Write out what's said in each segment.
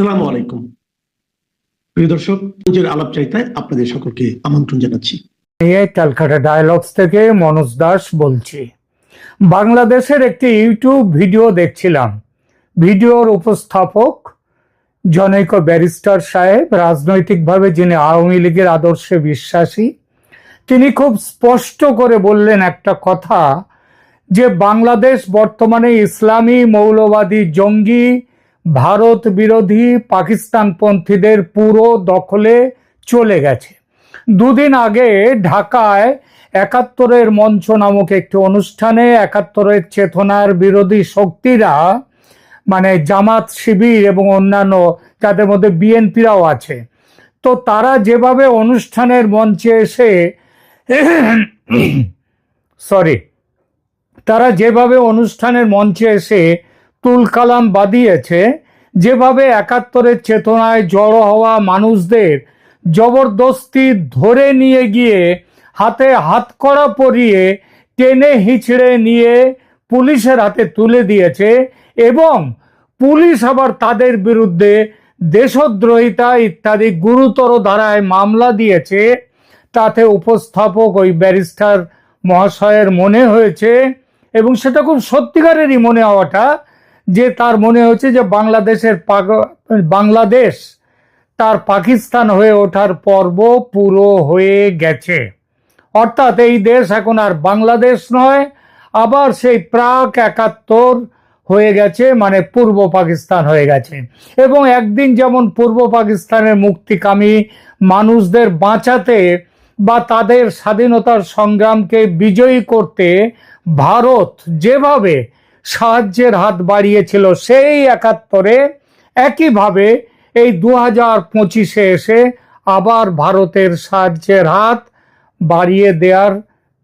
আসসালামু আলাইকুম প্রিয় দর্শক, নিজের আলাপচারিতায় আপনাদের সকলকে আমন্ত্রণ জানাচ্ছি। ক্যালকাটা ডায়ালগস থেকে মনোজ দাস বলছি। বাংলাদেশের একটি ইউটিউব ভিডিও দেখছিলাম। ভিডিওর উপস্থাপক জনৈক ব্যারিস্টার সাহেব, রাজনৈতিকভাবে যিনি আওয়ামী লীগের আদর্শে বিশ্বাসী, তিনি খুব স্পষ্ট করে বললেন একটা কথা, যে বাংলাদেশ বর্তমানে ইসলামী মৌলবাদী জঙ্গি ভারত বিরোধী পাকিস্তানপন্থীদের পুরো দখলে চলে গেছে। দুদিন আগে ঢাকায় ৭১-এর মঞ্চ নামক একটি অনুষ্ঠানে ৭১-এর চেতনার বিরোধী শক্তিরা, মানে জামাত, শিবির এবং অন্যান্য, যাদের মধ্যে বিএনপিরাও আছে, তো তারা যেভাবে অনুষ্ঠানের মঞ্চে এসে তুলকালাম বাদিয়েছে, যেভাবে ৭১-এর চেতনায় জড়ো হওয়া মানুষদের জবরদস্তি ধরে নিয়ে গিয়ে হাতে হাতকড়া পরিয়ে টেনে হিচড়ে নিয়ে পুলিশের হাতে তুলে দিয়েছে, এবং পুলিশ আবার তাদের বিরুদ্ধে দেশদ্রোহিতা ইত্যাদি গুরুতর ধারায় মামলা দিয়েছে, তাতে উপস্থাপক ওই ব্যারিস্টার মহাশয়ের মনে হয়েছে, এবং সেটা খুব সত্যিকারেরই মনে হওয়াটা, যে তার মনে হচ্ছে যে বাংলাদেশ তার পাকিস্তান হয়ে ওঠার পর্ব পুরো হয়ে গেছে। অর্থাৎ এই দেশ এখন আর বাংলাদেশ নয়, আবার সেই প্রাক ৭১ হয়ে গেছে, মানে পূর্ব পাকিস্তান হয়ে গেছে। এবং একদিন যেমন পূর্ব পাকিস্তানের মুক্তিকামী মানুষদের বাঁচাতে বা তাদের স্বাধীনতার সংগ্রামকে বিজয়ী করতে ভারত যেভাবে সাহায্যের হাত বাড়িয়েছিল সেই ৭১-এ, একইভাবে এই ২০২৫-এ এসে আবার ভারতের সাহায্যের হাত বাড়িয়ে দেওয়ার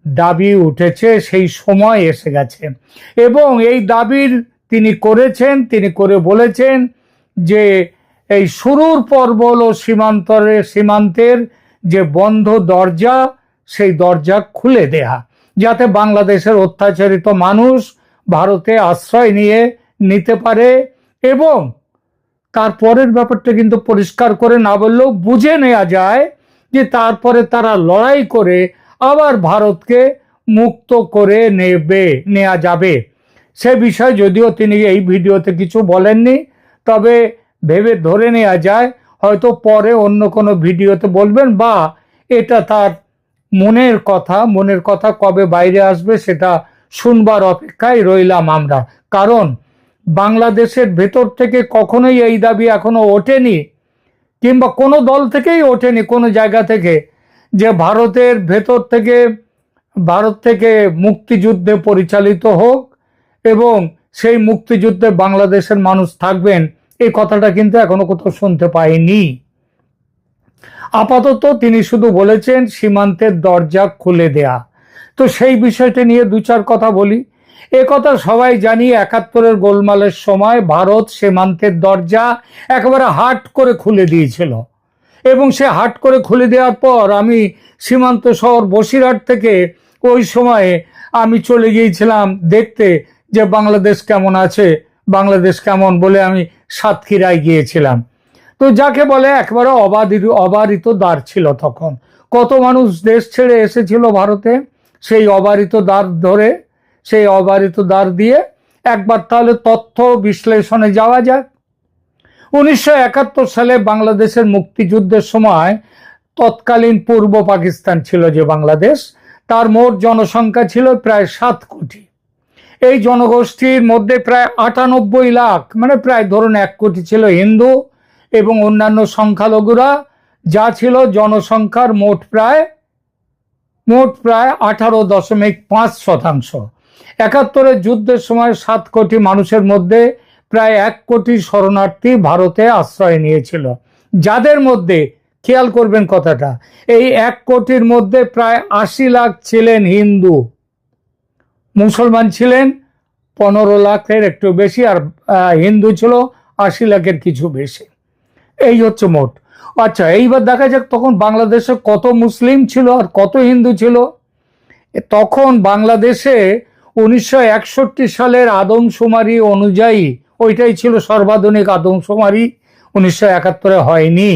দাবি উঠেছে, সেই সময় এসে গেছে। এবং এই দাবির তিনি করে বলেছেন যে এই শুরুর পর্ব হলো সীমান্তের যে বন্ধ দরজা, সেই দরজা খুলে দেয়া, যাতে বাংলাদেশের অত্যাচারিত মানুষ ভারতে আশ্রয় নিতে পারে। এবং তারপরের ব্যাপারটা কিন্তু পরিষ্কার করে না বললেও বুঝে নেওয়া যায় যে তারপরে তারা লড়াই করে আবার ভারতকে মুক্ত করে নেওয়া যাবে। সে বিষয় যদিও তিনি এই ভিডিওতে কিছু বলেননি, তবে ভেবে ধরে নেওয়া যায় হয়তো পরে অন্য কোনো ভিডিওতে বলবেন, বা এটা তার মনের কথা কবে বাইরে আসবে সেটা শুনবার অপেক্ষায় রইলাম আমরা। কারণ বাংলাদেশের ভেতর থেকে কখনোই এই দাবি এখনো ওঠেনি, কিংবা কোনো দল থেকেই ওঠেনি, কোনো জায়গা থেকে, যে ভারতের ভেতর থেকে ভারত থেকে মুক্তিযুদ্ধে পরিচালিত হোক এবং সেই মুক্তিযুদ্ধে বাংলাদেশের মানুষ থাকবেন, এই কথাটা কিন্তু এখনো কোথাও শুনতে পাইনি। আপাতত তিনি শুধু বলেছেন সীমান্তের দরজা খুলে দেয়া। তো সেই বিষয়টা নিয়ে দু চার কথা বলি। কথা সবাই জানি, ৭১-এর গোলমালের সময় ভারত সীমান্তের দরজা একেবারে হাট করে খুলে দিয়েছিল, এবং সে হাট করে খুলে দেওয়ার পর আমি সীমান্ত শহর বসিরহাট থেকে ওই সময়ে আমি চলে গিয়েছিলাম দেখতে যে বাংলাদেশ কেমন আছে, বাংলাদেশ কেমন বলে আমি সাতক্ষীরায় গিয়েছিলাম। তো যাকে বলে একেবারে অবারিত দ্বার ছিল। তখন কত মানুষ দেশ ছেড়ে এসেছিল ভারতে, সেই অবারিত দ্বার দিয়ে একবার তাহলে তথ্য বিশ্লেষণে যাওয়া যাক। ১৯৭১ সালে বাংলাদেশের মুক্তিযুদ্ধের সময় তৎকালীন পূর্ব পাকিস্তান ছিল যে বাংলাদেশ, তার মোট জনসংখ্যা ছিল প্রায় ৭ কোটি। এই জনগোষ্ঠীর মধ্যে প্রায় ৯৮ লাখ, মানে প্রায় ধরুন ১ কোটি ছিল হিন্দু এবং অন্যান্য সংখ্যালঘুরা, যা ছিল জনসংখ্যার মোট প্রায় ১৮.৫%। ৭১-এর যুদ্ধের সময় ৭ কোটি মানুষের মধ্যে প্রায় ১ কোটি শরণার্থী ভারতে আশ্রয় নিয়েছিল, যাদের মধ্যে খেয়াল করবেন কথাটা, এই ১ কোটির মধ্যে প্রায় ৮০ লাখ ছিলেন হিন্দু, মুসলমান ছিলেন ১৫ লাখের একটু বেশি, আর হিন্দু ছিল ৮০ লাখের কিছু বেশি। এই হচ্ছে মোট। আচ্ছা, এইবার দেখা যাক তখন বাংলাদেশে কত মুসলিম ছিল আর কত হিন্দু ছিল। তখন বাংলাদেশে ১৯৬১ সালের আদমশুমারি অনুযায়ী, ওইটাই ছিল সর্বাধুনিক আদমশুমারি 1971 হয়নি।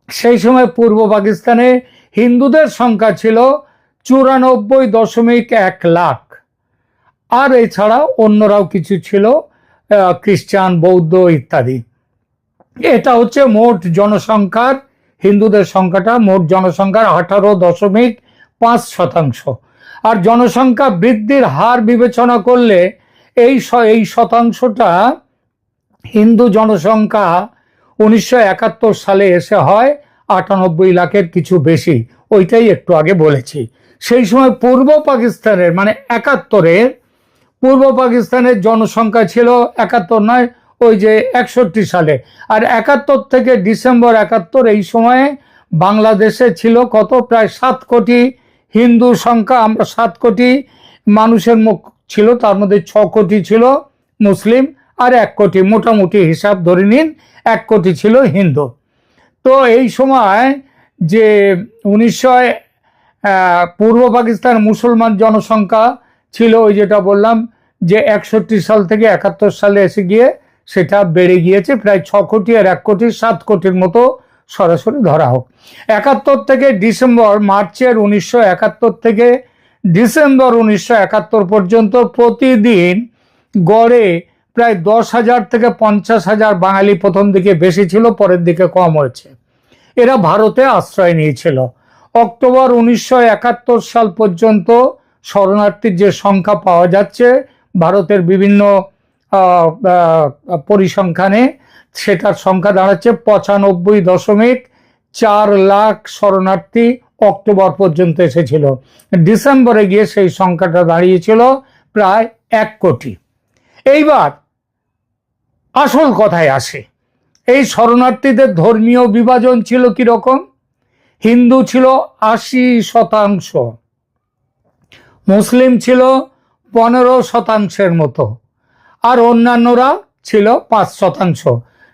সেই সময় পূর্ব পাকিস্তানে হিন্দুদের সংখ্যা ছিল 94.1 লাখ। আর এছাড়া অন্যরাও কিছু ছিল, খ্রিস্টান, বৌদ্ধ ইত্যাদি। এটা হচ্ছে মোট জনসংখ্যার, হিন্দুদের সংখ্যাটা মোট জনসংখ্যার 18.5%। আর জনসংখ্যা বৃদ্ধির হার বিবেচনা করলে এই শতাংশটা হিন্দু জনসংখ্যা 1971 সালে এসে হয় 98 লাখের কিছু বেশি। ওইটাই একটু আগে বলেছি। সেই সময় পূর্ব পাকিস্তানের মানে 71-এর পূর্ব পাকিস্তানের জনসংখ্যা ছিল 71 নয়, ওই যে 61 সালে। আর 71 থেকে ডিসেম্বর 71 এই সময়ে বাংলাদেশে ছিল কত? প্রায় 7 কোটি হিন্দু সংখ্যা। আমরা 7 কোটি মানুষের মুখ ছিল, তার মধ্যে 6 কোটি ছিল মুসলিম আর 1 কোটি, মোটামুটি হিসাব ধরে নিন 1 কোটি ছিল হিন্দু। তো এই সময় যে পূর্ব পাকিস্তান মুসলমান জনসংখ্যা ছিল ওই যেটা বললাম যে 61 সাল থেকে 71 সালে এসে গিয়ে সেটা বেড়ে গিয়েছে প্রায় 6 কোটি আর 1 কোটি, 7 কোটির মতো সরাসরি ধরা হোক। 71 থেকে ডিসেম্বর, মার্চের 1971 থেকে ডিসেম্বর 1971 পর্যন্ত প্রতিদিন গড়ে প্রায় 10,000 থেকে 50,000 বাঙালি প্রথম দিকে বেশি ছিল, পরের দিকে কম হয়েছে। এরা ভারতে আশ্রয় নিয়েছিল। অক্টোবর 1971 সাল পর্যন্ত শরণার্থীর যে সংখ্যা পাওয়া যাচ্ছে ভারতের বিভিন্ন পরিসংখ্যানে, সেটার সংখ্যা দাঁড়াচ্ছে 95.4 লাখ শরণার্থী অক্টোবর পর্যন্ত এসেছিল। ডিসেম্বরে গিয়ে সেই সংখ্যাটা দাঁড়িয়েছিল প্রায় 1 কোটি। এইবার আসল কথায় আসে, এই শরণার্থীদের ধর্মীয় বিভাজন ছিল কিরকম? হিন্দু ছিল 80%, মুসলিম ছিল 15% মতো, আর অন্যান্যরা ছিল 5%।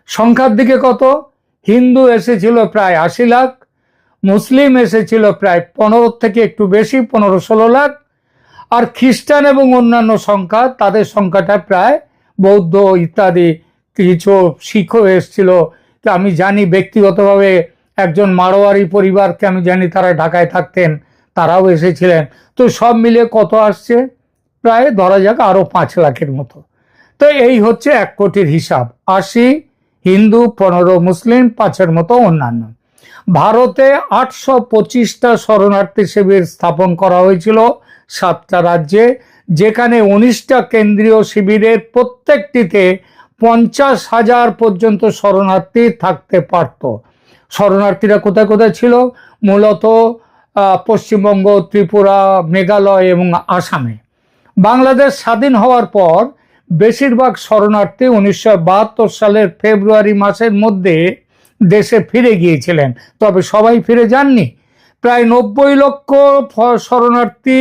সংখ্যার দিকে কত? হিন্দু এসেছিল প্রায় 80 লাখ, মুসলিম এসেছিল প্রায় 15 থেকে একটু বেশি, 15-16 লাখ, আর খ্রিস্টান এবং অন্যান্য সংখ্যা, তাদের সংখ্যাটা প্রায়, বৌদ্ধ ইত্যাদি কিছু শিখও এসেছিল। আমি জানি ব্যক্তিগতভাবে একজন মারোয়ারি পরিবারকে আমি জানি, তারা ঢাকায় থাকতেন, তারাও এসেছিলেন। তো সব মিলে কত আসছে? প্রায় ধরা যাক আরো 5 লাখের মতো। তো এই হচ্ছে 1 কোটির হিসাব। 80 হিন্দু, 15 মুসলিম, 5-এর মতো অন্যান্য। ভারতে 825টা শরণার্থী শিবির স্থাপন করা হয়েছিল 7টা রাজ্যে, যেখানে 19টা কেন্দ্রীয় শিবিরের প্রত্যেকটিতে 50,000 পর্যন্ত শরণার্থী থাকতে পারত। শরণার্থীরা কোথায় কোথায় ছিল? মূলত পশ্চিমবঙ্গ, ত্রিপুরা, মেঘালয় এবং আসামে। বাংলাদেশ স্বাধীন হওয়ার পর বেশিরভাগ শরণার্থী 1972 সালের ফেব্রুয়ারি মাসের মধ্যে দেশে ফিরে গিয়েছিলেন, তবে সবাই ফিরে যাননি। প্রায় 90 লক্ষ শরণার্থী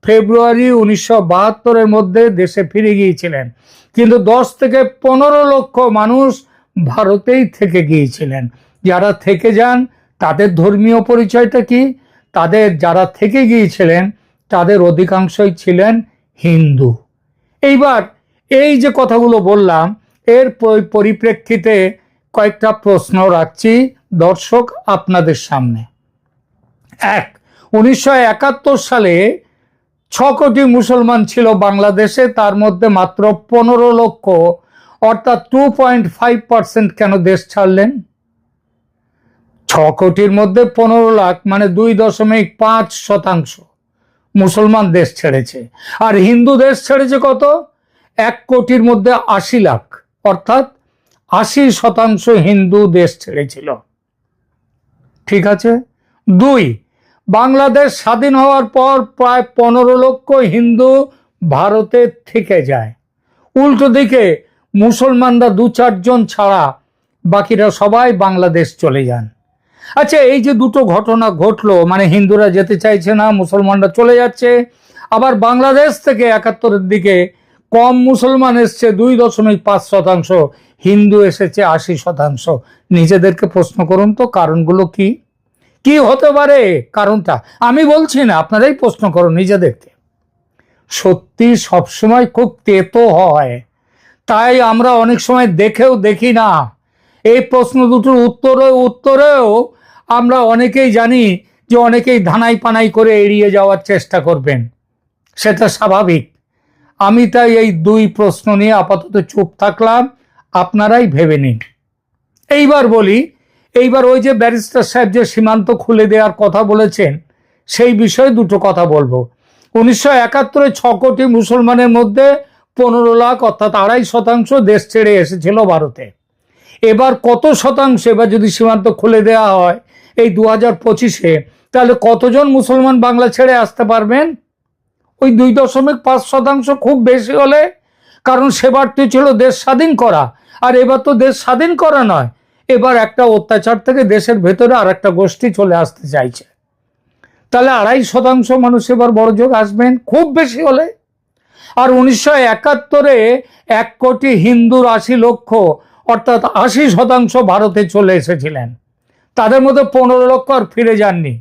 ফেব্রুয়ারি 1972-এর মধ্যে দেশে ফিরে গিয়েছিলেন, কিন্তু 10 থেকে 15 লক্ষ মানুষ ভারতেই থেকে গিয়েছিলেন। যারা থেকে যান তাদের ধর্মীয় পরিচয়টা কি? তাদের যারা থেকে গিয়েছিলেন তাদের অধিকাংশই ছিলেন হিন্দু। এইবার এই যে কথাগুলো বললাম, এর পরিপ্রেক্ষিতে কয়েকটা প্রশ্ন রাখছি দর্শক আপনাদের সামনে। 1971 সালে 6 কোটি মুসলমান ছিল বাংলাদেশে, তার মধ্যে মাত্র 15 লক্ষ অর্থাৎ 2.5% কেন দেশ ছাড়লেন? 6 কোটির মধ্যে 15 লাখ মানে 2.5% মুসলমান দেশ ছেড়েছে। আর হিন্দু দেশ ছেড়েছে কত? 1 কোটির মধ্যে 80 লাখ, অর্থাৎ 80% হিন্দু দেশ ছেড়েছিল। ঠিক আছে। 2, বাংলাদেশ স্বাধীন হওয়ার পর প্রায় 15 লক্ষ হিন্দু ভারতে থেকে যায়। উল্টো দিকে মুসলমানরা 2-4 জন ছাড়া বাকিরা সবাই বাংলাদেশ চলে যান। আচ্ছা, এই যে দুটো ঘটনা ঘটলো, মানে হিন্দুরা যেতে চাইছে না, মুসলমানরা চলে যাচ্ছে, আবার বাংলাদেশ থেকে 71-এর দিকে কম মুসলমান এসছে 2.5%, হিন্দু এসেছে 80%। নিজেদেরকে প্রশ্ন করুন তো কারণগুলো কি কি হতে পারে? কারণটা আমি বলছি না, আপনারাই প্রশ্ন করুন নিজেদেরকে। সত্যি সবসময় খুব তেতো হয়, তাই আমরা অনেক সময় দেখেও দেখি না। এই প্রশ্ন দুটোর উত্তরেও আমরা অনেকেই জানি যে অনেকেই ধানাই পানাই করে এড়িয়ে যাওয়ার চেষ্টা করবেন, সেটা স্বাভাবিক। আমি তাই এই দুই প্রশ্ন নিয়ে আপাতত চুপ থাকলাম, আপনারাই ভেবে নিন। এইবার বলি, এইবার ওই যে ব্যারিস্টার সাহেব যে সীমান্ত খুলে দেওয়ার কথা বলেছেন, সেই বিষয়ে দুটো কথা বলবো। 1971 6 কোটি মুসলমানের মধ্যে 15 লাখ অর্থাৎ 2.5% দেশ ছেড়ে এসেছিল ভারতে। এবার কত শতাংশ, এবার যদি সীমান্ত খুলে দেওয়া হয় এই 2025-এ, তাহলে কতজন মুসলমান বাংলা ছেড়ে আসতে পারবেন? ওই 2.5% খুব বেশি হলে, কারণ সেবার তো ছিল দেশ স্বাধীন করা, আর এবার তো দেশ স্বাধীন করা নয়, এবার একটা অত্যাচার থেকে দেশের ভেতরে আর একটা গোষ্ঠী চলে আসতে চাইছে। তাহলে 2.5% মানুষ এবার বড়জোর আসবেন খুব বেশি হলে। আর 1971-এ 1 কোটি হিন্দুর 80 লক্ষ অর্থাৎ 80% ভারতে চলে এসেছিলেন, তাদের মধ্যে 15 লক্ষ আর ফিরে যাননি।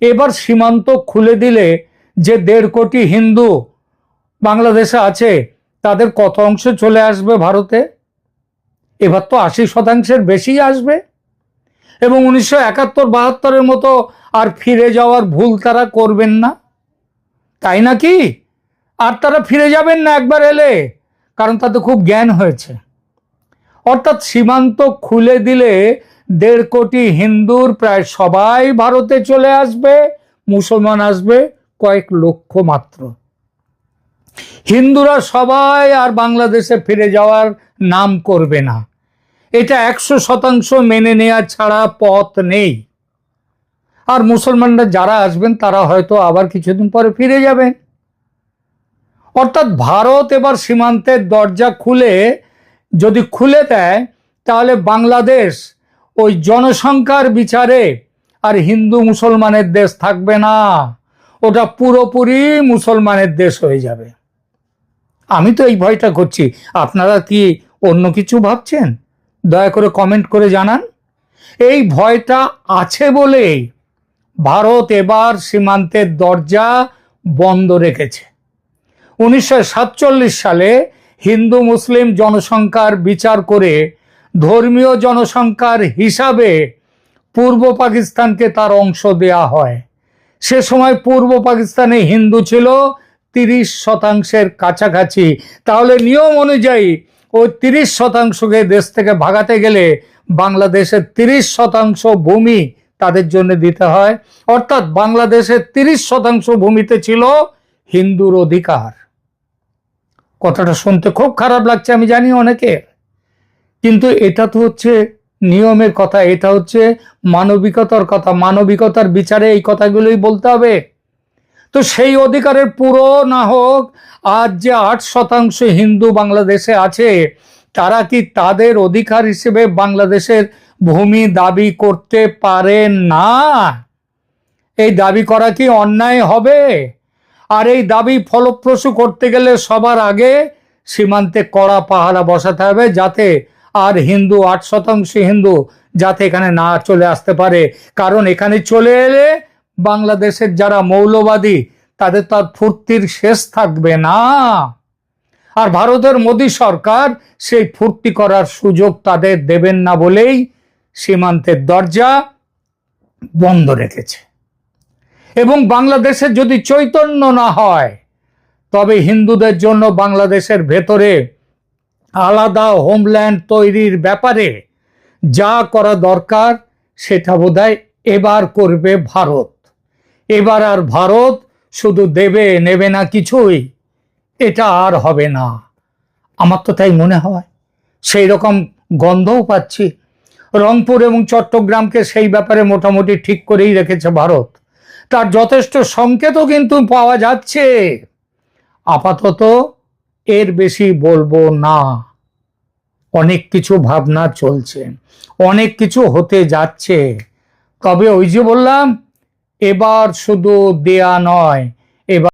এবার সীমান্ত খুলে দিলে যে 1.5 কোটি হিন্দু বাংলাদেশে আছে, তাদের কত অংশ চলে আসবে ভারতে? এবার তো 80%-এর বেশি আসবে। এবং 1971-72-এর মতো আর ফিরে যাওয়ার ভুল তারা করবেন না, তাই নাকি? আর তারা ফিরে যাবেন না একবার এলে, কারণ তাদের খুব জ্ঞান হয়েছে। অর্থাৎ সীমান্ত খুলে দিলে 1.5 কোটি হিন্দুর প্রায় সবাই ভারতে চলে আসবে, মুসলমান আসবে কয়েক লক্ষ মাত্র। হিন্দুরা সবাই আর বাংলাদেশে ফিরে যাওয়ার নাম করবে না, এটা 100% মেনে নেওয়া ছাড়া পথ নেই। আর মুসলমানরা যারা আসবেন তারা হয়তো আবার কিছুদিন পরে ফিরে যাবেন। অর্থাৎ ভারত এবার সীমান্তের দরজা যদি খুলে দেয়, তাহলে বাংলাদেশ ওই জনসংখ্যার বিচারে আর হিন্দু মুসলমানের দেশ থাকবে না, ওটা পুরোপুরি মুসলমানের দেশ হয়ে যাবে। আমি তো এই ভয়টা করছি, আপনারা কি অন্য কিছু ভাবছেন? দয়া করে কমেন্ট করে জানান। এই ভয়টা আছে বলেই ভারত এবার সীমান্তের দরজা বন্ধ রেখেছে। 1947 সালে হিন্দু মুসলিম জনসংখ্যার বিচার করে ধর্মীয় জনসংখ্যার হিসাবে পূর্ব পাকিস্তানকে তার অংশ দেয়া হয়। সে সময় পূর্ব পাকিস্তানে হিন্দু ছিল 30%-এর কাছাকাছি। তাহলে নিয়ম অনুযায়ী ওই 30%-কে দেশ থেকে ভাগাতে গেলে বাংলাদেশের 30% ভূমি তাদের জন্য দিতে হয়। অর্থাৎ বাংলাদেশের 30% ভূমিতে ছিল হিন্দুর অধিকার। কথাটা শুনতে খুব খারাপ লাগছে আমি জানি অনেকের, কিন্তু এটা তো হচ্ছে নিয়মের কথা, এটা হচ্ছে মানবিকতার কথা। মানবিকতার বিচারে এই কথাগুলোই বলতে হবে। তো সেই অধিকারের পুরো না হোক, আজ যে 8% হিন্দু বাংলাদেশে আছে, তারা কি তাদের অধিকার হিসেবে বাংলাদেশের ভূমি দাবি করতে পারে না? এই দাবি করা কি অন্যায় হবে? আর এই দাবি ফলপ্রসূ করতে গেলে সবার আগে সীমান্তে কড়া পাহারা বসাতে হবে, যাতে আর 8% হিন্দু যাতে এখানে না চলে আসতে পারে। কারণ এখানে চলে এলে বাংলাদেশের যারা মৌলবাদী, তাদের তার ফুর্তির শেষ থাকবে না। আর ভারতের মোদী সরকার সেই ফুর্তি করার সুযোগ তাদের দেবেন না বলেই সীমান্তের দরজা বন্ধ রেখেছে। এবং বাংলাদেশের যদি চৈতন্য না হয়, তবে হিন্দুদের জন্য বাংলাদেশের ভেতরে আলাদা হোমল্যান্ড তৈরির ব্যাপারে যা করা দরকার সেটা বোধহয় এবার করবে ভারত। এবার আর ভারত শুধু দেবে নেবে না কিছুই, এটা আর হবে না। আমার তো তাই মনে হয়, সেই রকম গন্ধও পাচ্ছি। রংপুর এবং চট্টগ্রামকে সেই ব্যাপারে মোটামুটি ঠিক করেই রেখেছে ভারত, তার যথেষ্ট সংকেতও কিন্তু পাওয়া যাচ্ছে। আপাতত এর বেশি বলবো না। অনেক কিছু ভাবনা চলছে, অনেক কিছু হতে যাচ্ছে। তবে ওই যে বললাম, এবার শুধু দেয়া নয়,